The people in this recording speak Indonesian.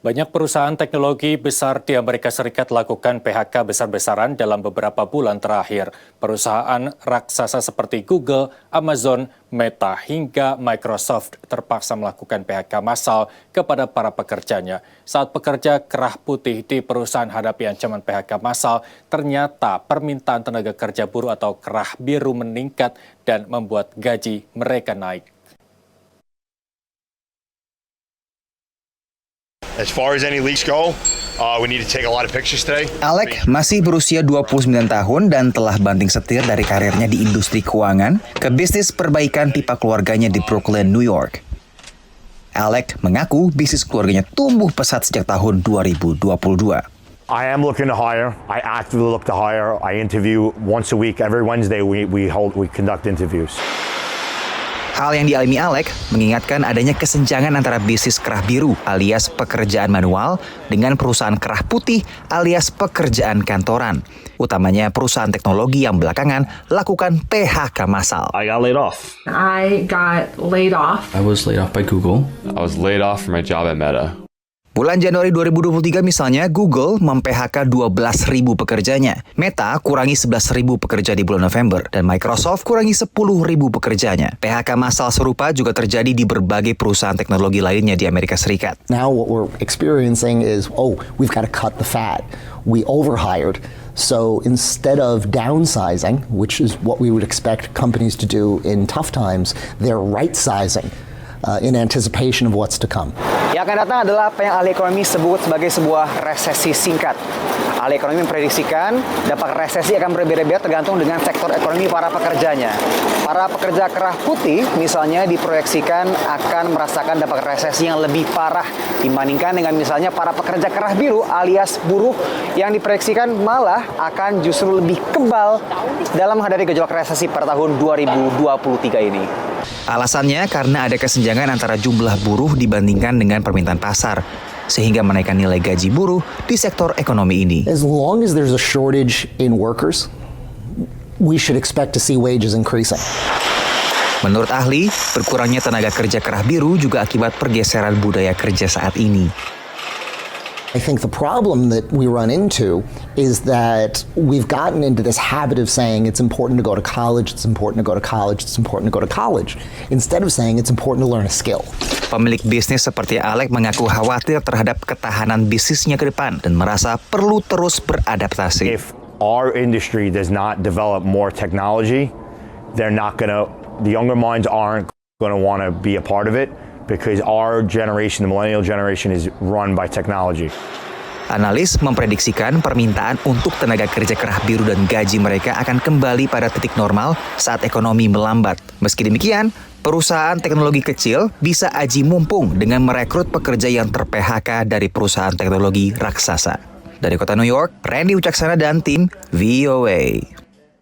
Banyak perusahaan teknologi besar di Amerika Serikat lakukan PHK besar-besaran dalam beberapa bulan terakhir. Perusahaan raksasa seperti Google, Amazon, Meta, hingga Microsoft terpaksa melakukan PHK massal kepada para pekerjanya. Saat pekerja kerah putih di perusahaan hadapi ancaman PHK massal, ternyata permintaan tenaga kerja buruh atau kerah biru meningkat dan membuat gaji mereka naik. As far as any leaks go, we need to take a lot of pictures today. Alec masih berusia 29 tahun dan telah banting setir dari karirnya di industri keuangan ke bisnis perbaikan pipa keluarganya di Brooklyn, New York. Alec mengaku bisnis keluarganya tumbuh pesat sejak tahun 2022. I am looking to hire. I actively look to hire. I interview once a week. Every Wednesday we conduct interviews. Hal yang dialami Alec mengingatkan adanya kesenjangan antara bisnis kerah biru alias pekerjaan manual dengan perusahaan kerah putih alias pekerjaan kantoran. Utamanya perusahaan teknologi yang belakangan lakukan PHK massal. I got laid off. I got laid off. I was laid off by Google. I was laid off from my job at Meta. Bulan Januari 2023 misalnya, Google mem-PHK 12.000 pekerjanya. Meta kurangi 11.000 pekerja di bulan November, dan Microsoft kurangi 10.000 pekerjanya. PHK massal serupa juga terjadi di berbagai perusahaan teknologi lainnya di Amerika Serikat. Now what we're experiencing is, we've got to cut the fat. We overhired. So instead of downsizing, which is what we would expect companies to do in tough times, they're right-sizing in anticipation of what's to come. Yang akan datang adalah apa yang ahli ekonomi sebut sebagai sebuah resesi singkat. Ahli ekonomi memprediksikan dampak resesi akan berbeda-beda tergantung dengan sektor ekonomi para pekerjanya. Para pekerja kerah putih misalnya diproyeksikan akan merasakan dampak resesi yang lebih parah dibandingkan dengan misalnya para pekerja kerah biru alias buruh yang diproyeksikan malah akan justru lebih kebal dalam menghadapi gejolak resesi pada tahun 2023 ini. Alasannya karena ada kesenjangan antara jumlah buruh dibandingkan dengan permintaan pasar, sehingga menaikkan nilai gaji buruh di sektor ekonomi ini. As long as there's a shortage in workers, we should expect to see wages increasing. Menurut ahli, berkurangnya tenaga kerja kerah biru juga akibat pergeseran budaya kerja saat ini. I think the problem that we run into is that we've gotten into this habit of saying it's important to go to college, it's important to go to college, it's important to go to college, instead of saying it's important to learn a skill. Pemilik bisnis seperti Alec mengaku khawatir terhadap ketahanan bisnisnya ke depan dan merasa perlu terus beradaptasi. If our industry does not develop more technology, the younger minds aren't gonna want to be a part of it. Because our generation, the millennial generation, is run by technology. Analis memprediksikan permintaan untuk tenaga kerja kerah biru dan gaji mereka akan kembali pada titik normal saat ekonomi melambat. Meski demikian, perusahaan teknologi kecil bisa aji mumpung dengan merekrut pekerja yang ter-PHK dari perusahaan teknologi raksasa. Dari kota New York, Randy Wicaksana dan tim VOA.